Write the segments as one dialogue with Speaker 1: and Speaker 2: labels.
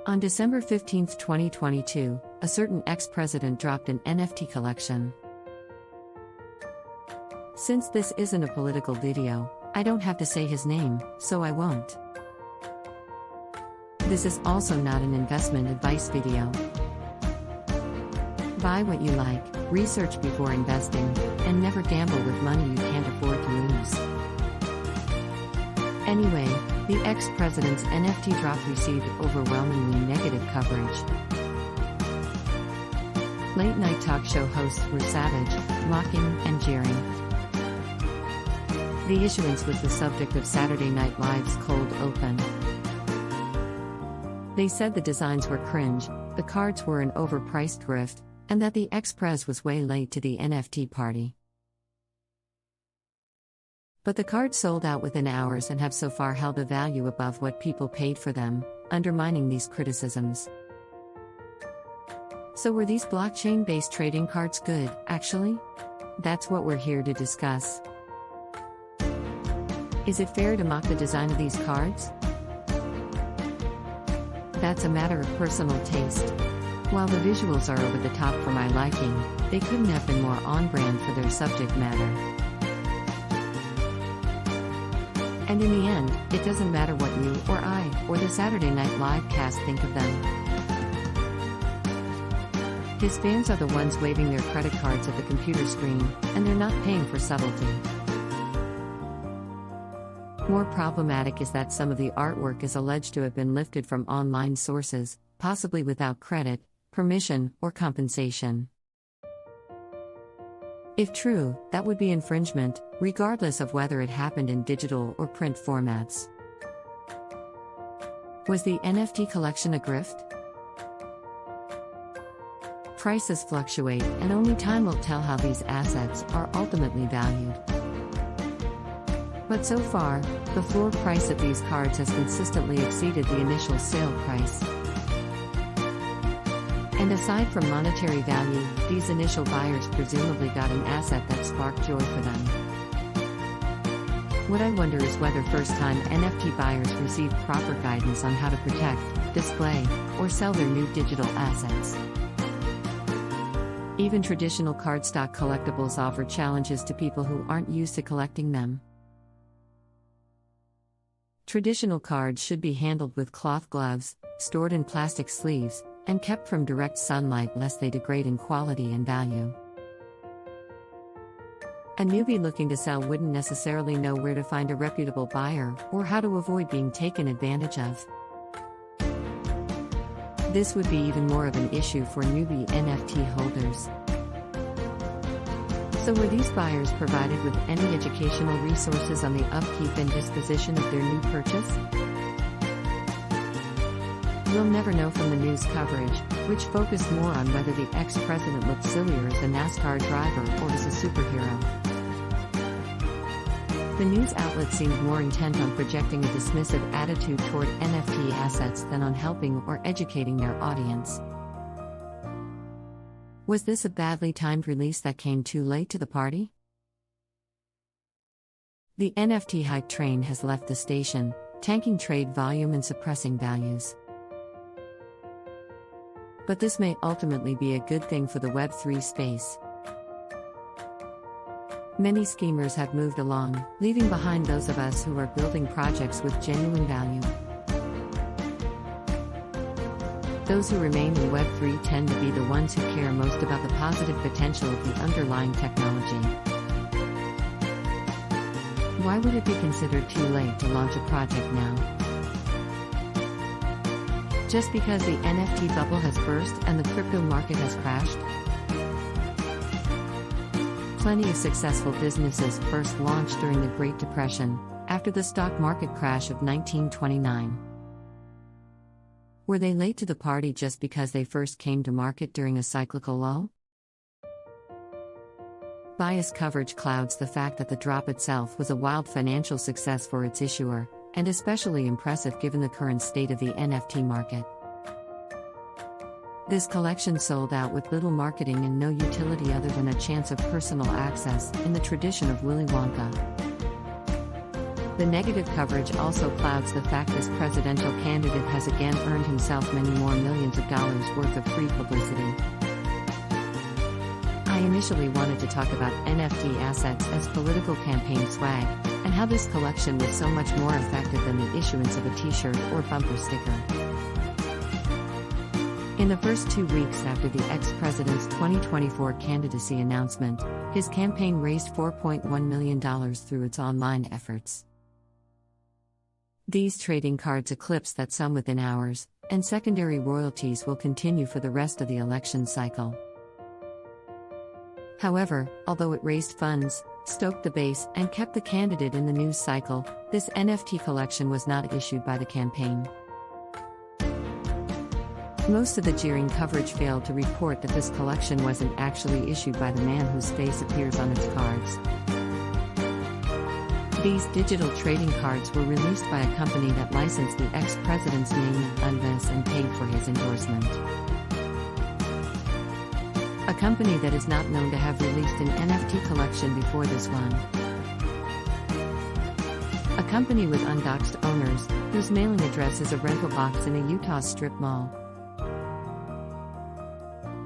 Speaker 1: On December 15, 2022, a certain ex-president dropped an NFT collection. Since this isn't a political video, I don't have to say his name, so I won't. This is also not an investment advice video. Buy what you like, research before investing, and never gamble with money you can't afford to lose. Anyway, the ex-president's NFT drop received overwhelmingly negative coverage. Late-night talk show hosts were savage, mocking, and jeering. The issuance was the subject of Saturday Night Live's Cold Open. They said the designs were cringe, the cards were an overpriced grift, and that the ex-pres was way late to the NFT party. But the cards sold out within hours and have so far held a value above what people paid for them, undermining these criticisms. So were these blockchain-based trading cards good, actually? That's what we're here to discuss. Is it fair to mock the design of these cards? That's a matter of personal taste. While the visuals are over the top for my liking, they couldn't have been more on-brand for their subject matter. And in the end, it doesn't matter what you, or I, or the Saturday Night Live cast think of them. His fans are the ones waving their credit cards at the computer screen, and they're not paying for subtlety. More problematic is that some of the artwork is alleged to have been lifted from online sources, possibly without credit, permission, or compensation. If true, that would be infringement, regardless of whether it happened in digital or print formats. Was the NFT collection a grift? Prices fluctuate, and only time will tell how these assets are ultimately valued. But so far, the floor price of these cards has consistently exceeded the initial sale price. And aside from monetary value, these initial buyers presumably got an asset that sparked joy for them. What I wonder is whether first-time NFT buyers received proper guidance on how to protect, display, or sell their new digital assets. Even traditional cardstock collectibles offer challenges to people who aren't used to collecting them. Traditional cards should be handled with cloth gloves, stored in plastic sleeves, and kept from direct sunlight lest they degrade in quality and value. A newbie looking to sell wouldn't necessarily know where to find a reputable buyer or how to avoid being taken advantage of. This would be even more of an issue for newbie NFT holders. So were these buyers provided with any educational resources on the upkeep and disposition of their new purchase? We'll never know from the news coverage, which focused more on whether the ex-president looked sillier as a NASCAR driver or as a superhero. The news outlet seemed more intent on projecting a dismissive attitude toward NFT assets than on helping or educating their audience. Was this a badly timed release that came too late to the party? The NFT hype train has left the station, tanking trade volume and suppressing values. But this may ultimately be a good thing for the Web3 space. Many schemers have moved along, leaving behind those of us who are building projects with genuine value. Those who remain in Web3 tend to be the ones who care most about the positive potential of the underlying technology. Why would it be considered too late to launch a project now? Just because the NFT bubble has burst and the crypto market has crashed? Plenty of successful businesses first launched during the Great Depression, after the stock market crash of 1929. Were they late to the party just because they first came to market during a cyclical lull? Bias coverage clouds the fact that the drop itself was a wild financial success for its issuer, and especially impressive given the current state of the NFT market. This collection sold out with little marketing and no utility other than a chance of personal access, in the tradition of Willy Wonka. The negative coverage also clouds the fact this presidential candidate has again earned himself many more millions of dollars worth of free publicity. I initially wanted to talk about NFT assets as political campaign swag, and how this collection was so much more effective than the issuance of a t-shirt or bumper sticker. In the first 2 weeks after the ex-president's 2024 candidacy announcement, his campaign raised $4.1 million through its online efforts. These trading cards eclipse that sum within hours, and secondary royalties will continue for the rest of the election cycle. However, although it raised funds, stoked the base, and kept the candidate in the news cycle, this NFT collection was not issued by the campaign. Most of the jeering coverage failed to report that this collection wasn't actually issued by the man whose face appears on its cards. These digital trading cards were released by a company that licensed the ex-president's name and address and paid for his endorsement. A company that is not known to have released an NFT collection before this one. A company with undoxed owners, whose mailing address is a rental box in a Utah strip mall.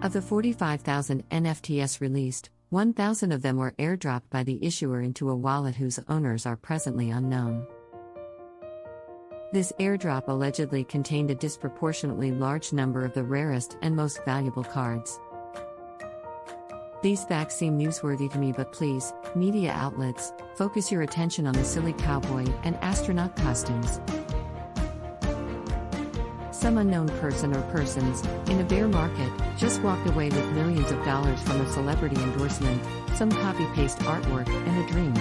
Speaker 1: Of the 45,000 NFTs released, 1,000 of them were airdropped by the issuer into a wallet whose owners are presently unknown. This airdrop allegedly contained a disproportionately large number of the rarest and most valuable cards. These facts seem newsworthy to me, but please, media outlets, focus your attention on the silly cowboy and astronaut costumes. Some unknown person or persons, in a bear market, just walked away with millions of dollars from a celebrity endorsement, some copy-paste artwork, and a dream.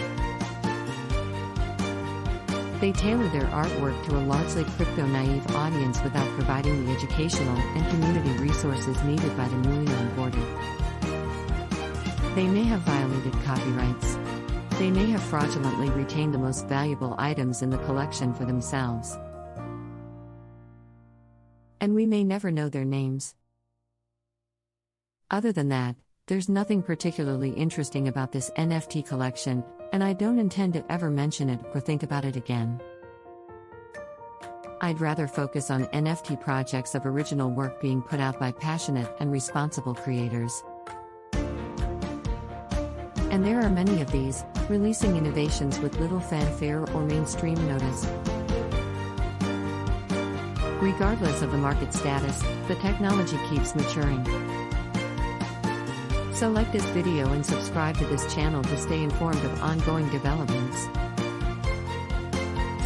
Speaker 1: They tailor their artwork to a largely crypto-naive audience without providing the educational and community resources needed by the newly onboarded. They may have violated copyrights. They may have fraudulently retained the most valuable items in the collection for themselves. And we may never know their names. Other than that, there's nothing particularly interesting about this NFT collection, and I don't intend to ever mention it or think about it again. I'd rather focus on NFT projects of original work being put out by passionate and responsible creators. And there are many of these, releasing innovations with little fanfare or mainstream notice. Regardless of the market status, the technology keeps maturing. So like this video and subscribe to this channel to stay informed of ongoing developments.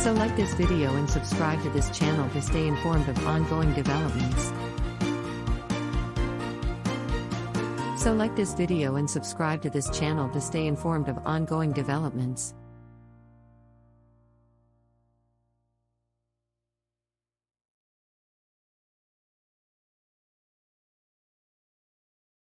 Speaker 1: So like this video and subscribe to this channel to stay informed of ongoing developments. So like this video and subscribe to this channel to stay informed of ongoing developments.